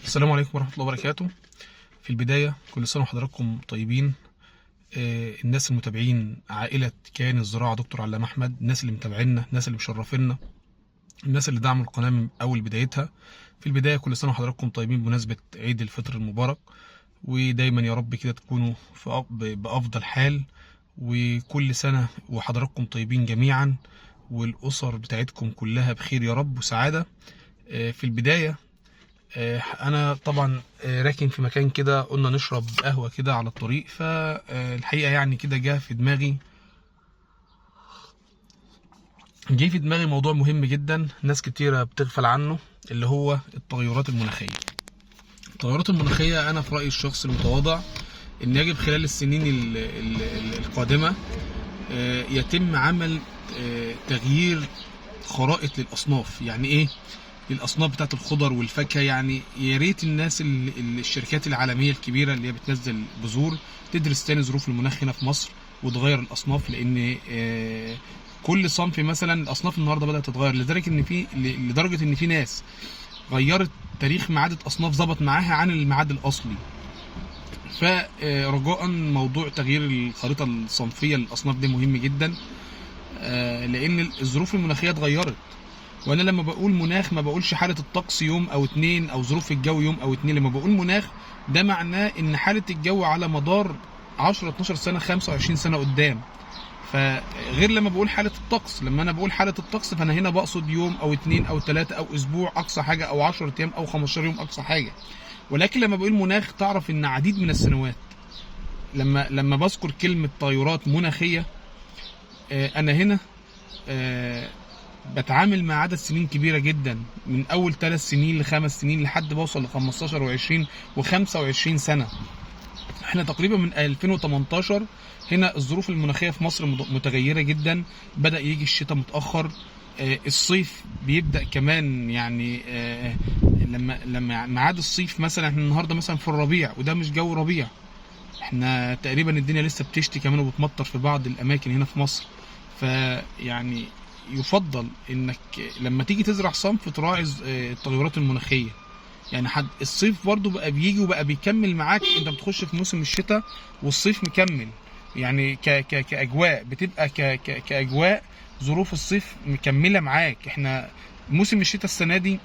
السلام عليكم ورحمة الله وبركاته. في البداية كل سنة وحضراتكم طيبين. الناس المتابعين عائلة كيان الزراعة دكتور علام أحمد، الناس اللي متابعينا، الناس اللي مشرفينا، الناس اللي دعموا القناة من أول بدايتها. في البداية كل سنة وحضراتكم طيبين بمناسبة عيد الفطر المبارك، ودايما يا رب كده تكونوا بأفضل حال، وكل سنة وحضراتكم طيبين جميعا، والأسر بتاعتكم كلها بخير يا رب وسعادة. في البداية انا طبعا راكن في مكان كده، قلنا نشرب قهوة كده على الطريق، فالحقيقة يعني كده جه في دماغي موضوع مهم جدا ناس كتيرة بتغفل عنه، اللي هو التغيرات المناخية. التغيرات المناخية انا في رأيي الشخصي المتواضع ان يجب خلال السنين القادمة يتم عمل تغيير خرائط للأصناف. يعني ايه؟ للاصناف بتاعت الخضر والفاكهه. يعني يا ريت الناس الشركات العالميه الكبيره اللي هي بتنزل بذور تدرس تاني ظروف المناخ هنا في مصر وتغير الاصناف، لان كل صنف مثلا الاصناف النهارده بدات تتغير لدرجه ان في ناس غيرت تاريخ ميعاد اصناف ظبط معاها عن الميعاد الاصلي. فرجاء موضوع تغيير الخريطه الصنفيه للاصناف ده مهم جدا، لان الظروف المناخيه اتغيرت. وانا لما بقول مناخ ما بقولش حاله الطقس يوم او اتنين او ظروف الجو يوم او اتنين. لما بقول مناخ ده معناه ان حاله الجو على مدار 10 12 سنه 25 سنه قدام. فغير لما بقول حاله الطقس، لما انا بقول حاله الطقس فانا هنا بقصد يوم او اتنين او تلاته او اسبوع اقصى حاجه، او 10 ايام او 15 يوم اقصى حاجه. ولكن لما بقول مناخ تعرف ان عديد من السنوات. لما بذكر كلمه تغيرات مناخيه انا هنا بتعامل مع عدد سنين كبيرة جدا، من أول 3 سنين ل5 سنين لحد بوصل ل15 و20 و25 سنة. احنا تقريبا من 2018 هنا الظروف المناخية في مصر متغيرة جدا. بدأ يجي الشتاء متأخر، الصيف بيبدأ كمان. يعني لما ميعاد الصيف مثلا احنا النهارده مثلا في الربيع، وده مش جو ربيع. احنا تقريبا الدنيا لسه بتشتي كمان وبتمطر في بعض الأماكن هنا في مصر. فيعني يفضل انك لما تيجي تزرع صنف تراعي التغيرات المناخيه. يعني الصيف برضو بقى بيجي وبقى بيكمل معاك، انت بتخش في موسم الشتاء والصيف مكمل. يعني كاجواء بتبقى كاجواء ظروف الصيف مكمله معاك. احنا موسم الشتاء السنه دي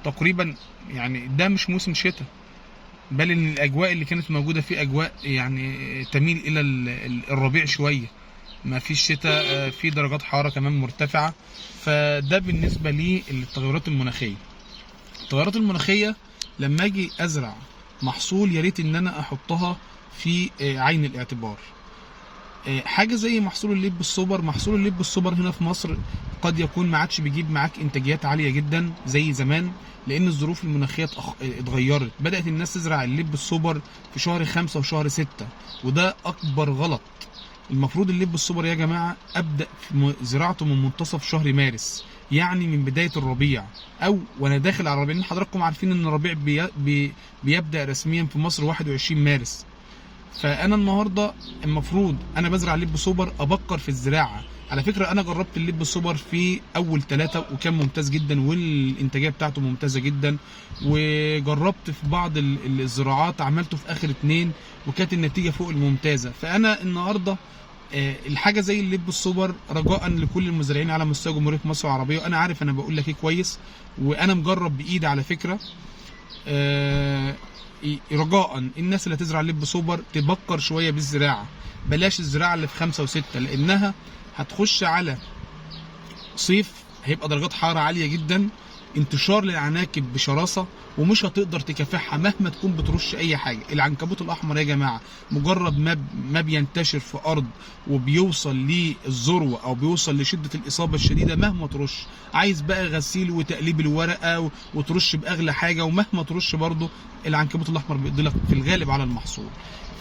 تقريبا يعني ده مش موسم شتاء، بل ان الاجواء اللي كانت موجوده فيه اجواء يعني تميل الى الربيع شويه. ما فيش شتاء، في درجات حراره كمان مرتفعه. فده بالنسبه للتغيرات المناخيه. التغيرات المناخيه لما اجي ازرع محصول يا ريت ان انا احطها في عين الاعتبار. حاجه زي محصول اللب السوبر. محصول اللب السوبر هنا في مصر قد يكون ما عادش بيجيب معاك انتاجيات عاليه جدا زي زمان، لان الظروف المناخيه اتغيرت. بدات الناس تزرع اللب السوبر في شهر 5 وشهر 6، وده اكبر غلط. المفروض اللب السوبر يا جماعه ابدا في زراعته من منتصف شهر مارس، يعني من بدايه الربيع او وانا داخل على الربيع. لان حضراتكم عارفين ان الربيع بيبدا رسميا في مصر 21 مارس. فانا النهارده المفروض انا بزرع لب سوبر ابكر في الزراعه. على فكره انا جربت اللب السوبر في اول 3 وكان ممتاز جدا، والانتاجيه بتاعته ممتازه جدا. وجربت في بعض الزراعات عملته في اخر 2 وكانت النتيجه فوق الممتازه. فانا النهارده الحاجه زي اللب السوبر رجاء لكل المزارعين على مستوى جمهوريه مصر العربيه، وانا عارف انا بقول لك ايه كويس، وانا مجرب بايدي على فكره. رجاء الناس اللي هتزرع لب سوبر تبكر شويه بالزراعه، بلاش الزراعه اللي في 5 و6، لانها هتخش على صيف هيبقى درجات حراره عاليه جدا، انتشار للعناكب بشراسه، ومش هتقدر تكافحها مهما تكون بترش اي حاجه. العنكبوت الاحمر يا جماعه مجرد ما بينتشر في ارض وبيوصل للذروه او بيوصل لشده الاصابه الشديده مهما ترش، عايز بقى غسيل وتقليب الورقه وترش باغلى حاجه، ومهما ترش برضه العنكبوت الاحمر بيقضي لك في الغالب على المحصول.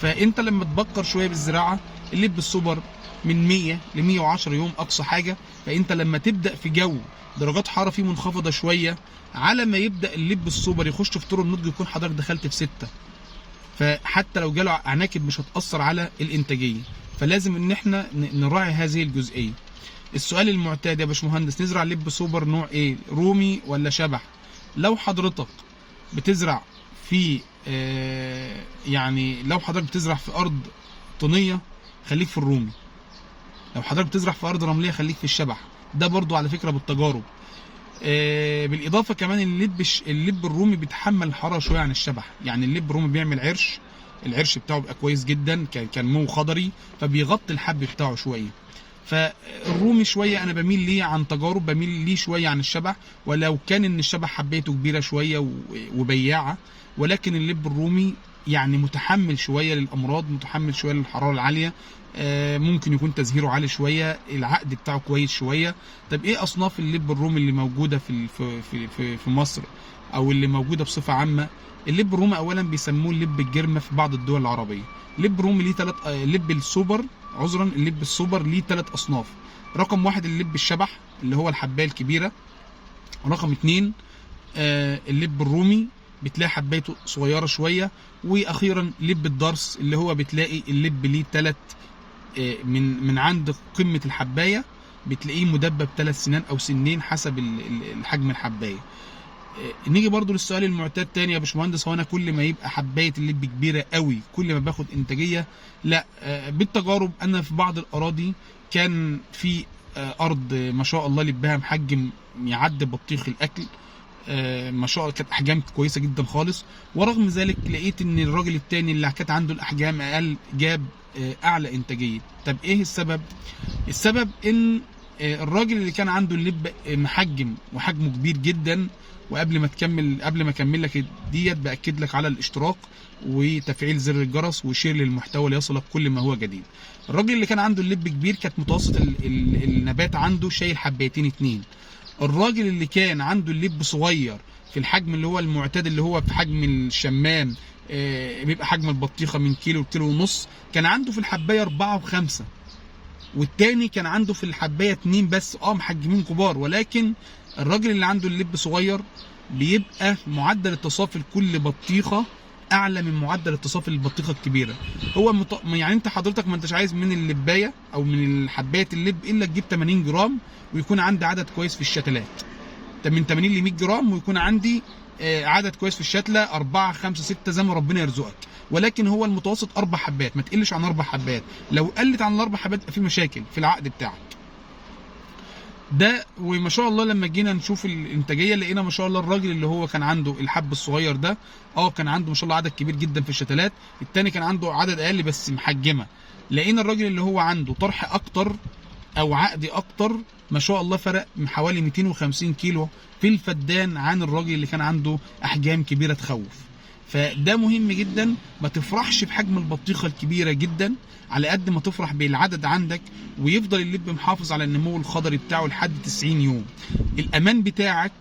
فانت لما تبكر شويه بالزراعه اللب السوبر من 100 ل 110 يوم اقصى حاجه. فانت لما تبدا في جو درجات حراره فيه منخفضه شويه، على ما يبدا اللب السوبر يخش في طور النضج يكون حضرتك دخلت في 6. فحتى لو جاله عناكب مش هتاثر على الانتاجيه. فلازم ان احنا نراعي هذه الجزئيه. السؤال المعتاد يا باشمهندس نزرع لب سوبر نوع ايه؟ رومي ولا شبح؟ لو حضرتك بتزرع في يعني لو حضرتك بتزرع في ارض طينيه خليك في الرومي، لو حضرتك بتزرع في ارض رمليه خليك في الشبح. ده برضو على فكره بالتجارب. بالاضافه كمان اللب الرومي بيتحمل الحراره شويه عن الشبح. يعني اللب الرومي بيعمل عرش، العرش بتاعه بيبقى كويس جدا، كنمو خضري، فبيغطي الحب بتاعه شويه. فالرومي شويه انا بميل ليه عن تجارب، بميل ليه شويه عن الشبح، ولو كان ان الشبح حبيته كبيره شويه وبياعه، ولكن اللب الرومي يعني متحمل شويه للامراض، متحمل شويه للحراره العاليه، ممكن يكون تزهيره عالي شويه، العقد بتاعه كويس شويه. طب ايه اصناف اللب الرومي اللي موجوده في مصر او اللي موجوده بصفه عامه؟ اللب الرومي اولا بيسموه اللب الجرمه في بعض الدول العربيه. اللب الرومي ليه اللب السوبر، اللب السوبر ليه 3 اصناف. رقم 1 اللب الشبح اللي هو الحبايه الكبيره. رقم 2 اللب الرومي بتلاقي حبايته صغيره شويه. واخيرا لب الدرس اللي هو بتلاقي اللب ليه 3 من عند قمه الحبايه بتلاقيه مدبب 3 سنان او سنين حسب الحجم الحبايه. نيجي برضو للسؤال المعتاد تاني يا باشمهندس، هو انا كل ما يبقى حبايه اللب كبيره قوي كل ما باخد انتاجيه؟ لا، بالتجارب انا في بعض الاراضي كان في ارض ما شاء الله لبها محجم يعدي بطيخ الاكل، ما شاء الله كانت احجام كويسه جدا خالص، ورغم ذلك لقيت ان الراجل التاني اللي كانت عنده الاحجام اقل جاب اعلى انتاجيه. طب ايه السبب؟ السبب ان الراجل اللي كان عنده اللب محجم وحجمه كبير جدا، وقبل ما اكمل لك ديت باكد لك على الاشتراك وتفعيل زر الجرس وشير للمحتوى ليصلك كل ما هو جديد. الراجل اللي كان عنده اللب كبير كانت متوسط النبات عنده شايل حبايتين 2. الراجل اللي كان عنده اللب صغير في الحجم اللي هو المعتاد اللي هو في حجم الشمام، بيبقى حجم البطيخه من كيلو لكيلو ونص، كان عنده في الحبايه 4 و5، والتاني كان عنده في الحبايه 2 بس، محجمين كبار. ولكن الراجل اللي عنده اللب صغير بيبقى معدل التصافي لكل بطيخه اعلى من معدل التصافي للبطيخه الكبيره. هو يعني انت حضرتك ما انتش عايز من اللبايه او من الحبايه اللب الا تجيب 80 جرام ويكون عندي عدد كويس في الشتلات. من 80 ل 100 جرام ويكون عندي عدد كويس في الشتله 4 5 6 زي ما ربنا يرزقك. ولكن هو المتوسط 4 حبات، ما تقلش عن 4 حبات. لو قلت عن ال4 حبات يبقى في مشاكل في العقد بتاعك ده. وما شاء الله لما جينا نشوف الانتاجيه لقينا ما شاء الله الراجل اللي هو كان عنده الحب الصغير ده كان عنده ما شاء الله عدد كبير جدا في الشتلات، التاني كان عنده عدد اقل بس محجمه. لقينا الراجل اللي هو عنده طرح اكتر او عقدي اكتر ما شاء الله فرق حوالي 250 كيلو في الفدان عن الراجل اللي كان عنده احجام كبيره تخوف. فده مهم جدا، ما تفرحش بحجم البطيخه الكبيره جدا على قد ما تفرح بالعدد عندك، ويفضل اللب محافظ على النمو الخضري بتاعه لحد 90 يوم. الامان بتاعك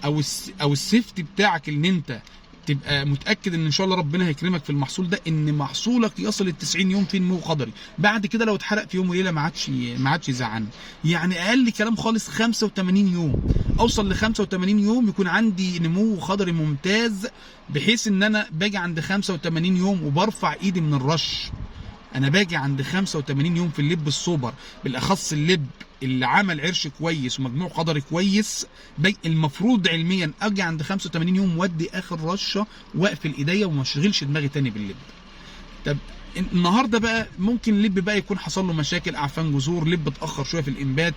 او السيفتي بتاعك ان انت تبقى متاكد ان شاء الله ربنا هيكرمك في المحصول ده، ان محصولك يصل ل 90 يوم في نمو خضري. بعد كده لو اتحرق في يوم وليله ما عادش يزعلني. يعني اقل كلام خالص 85 يوم، اوصل ل 85 يوم يكون عندي نمو خضري ممتاز، بحيث ان انا باجي عند 85 يوم وبرفع ايدي من الرش. انا باجي عند 85 يوم في اللب السوبر بالاخص اللب اللي عمل عرش كويس ومجموع خضري كويس، المفروض علميا اجي عند 85 يوم وادي اخر رشه واقفل ايديا وما اشغلش دماغي تاني باللب. طب النهارده بقى ممكن اللب بقى يكون حصل له مشاكل، اعفان جذور، لب اتاخر شويه في الانبات،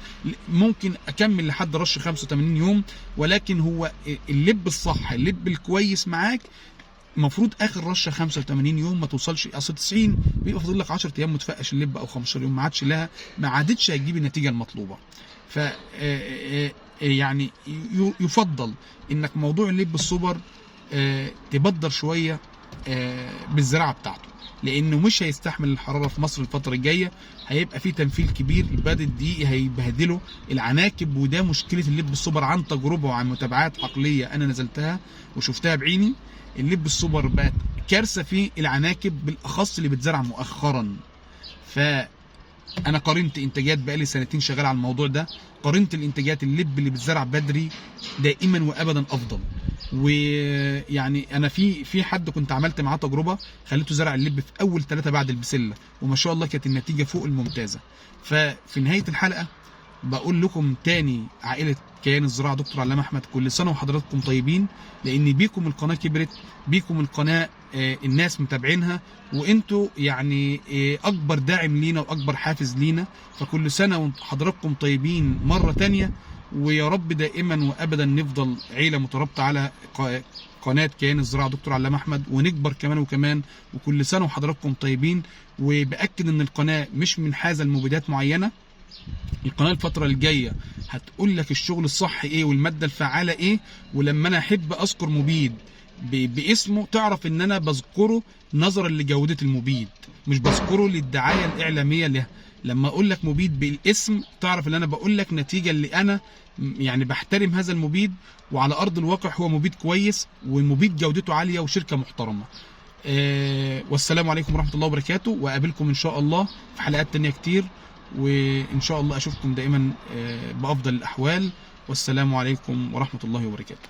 ممكن اكمل لحد رش 85 يوم. ولكن هو اللب الصح، اللب الكويس معاك المفروض اخر رشه 85 يوم ما توصلش. اصل 90 بيبقى فاضل لك 10 ايام متفقش اللب او 15 يوم ما عادتش هتجيب النتيجه المطلوبه. ف يعني يفضل انك موضوع اللب السوبر تبدر شويه بالزراعه بتاعته، لانه مش هيستحمل الحراره في مصر الفتره الجايه. هيبقى في تنفيذ كبير، الباد الدقيق هيبهدله العناكب، وده مشكله اللب السوبر عن تجربه وعن متابعات عقليه انا نزلتها وشفتها بعيني. اللب السوبر بقت كارثه في العناكب بالاخص اللي بتزرع مؤخرا. فانا قارنت انتاجات بقالي 2 سنين شغال على الموضوع ده، قارنت الانتاجات اللب اللي بتزرع بدري دائما وابدا افضل. ويعني انا في حد كنت عملت معاه تجربه خليته زرع اللب في اول 3 بعد البسله، وما شاء الله كانت النتيجه فوق الممتازه. ففي نهايه الحلقه بقول لكم تاني عائله كيان الزراعه دكتور علامه احمد، كل سنه وحضراتكم طيبين، لان بيكم القناه كبرت، بيكم القناه الناس متابعينها، وانتوا يعني اكبر داعم لينا واكبر حافز لينا. فكل سنه وحضراتكم طيبين مره تانيه، ويا رب دائما وابدا نفضل عيله مترابطه على قناه كيان الزراعه دكتور علامه احمد، ونكبر كمان وكمان. وكل سنه وحضراتكم طيبين. وباكد ان القناه مش منحازه لمبيدات معينه، القناه الفتره الجايه هتقول لك الشغل الصح ايه والماده الفعاله ايه. ولما انا احب اذكر مبيد باسمه تعرف ان انا بذكره نظرا لجوده المبيد، مش بذكره للدعايه الاعلاميه له. لما اقول لك مبيد بالاسم تعرف ان انا بقول لك نتيجه اللي انا يعني بحترم هذا المبيد، وعلى ارض الواقع هو مبيد كويس ومبيد جودته عاليه وشركه محترمه. والسلام عليكم ورحمه الله وبركاته، واقابلكم ان شاء الله في حلقات تانية كتير، وان شاء الله اشوفكم دائما بافضل الاحوال. والسلام عليكم ورحمه الله وبركاته.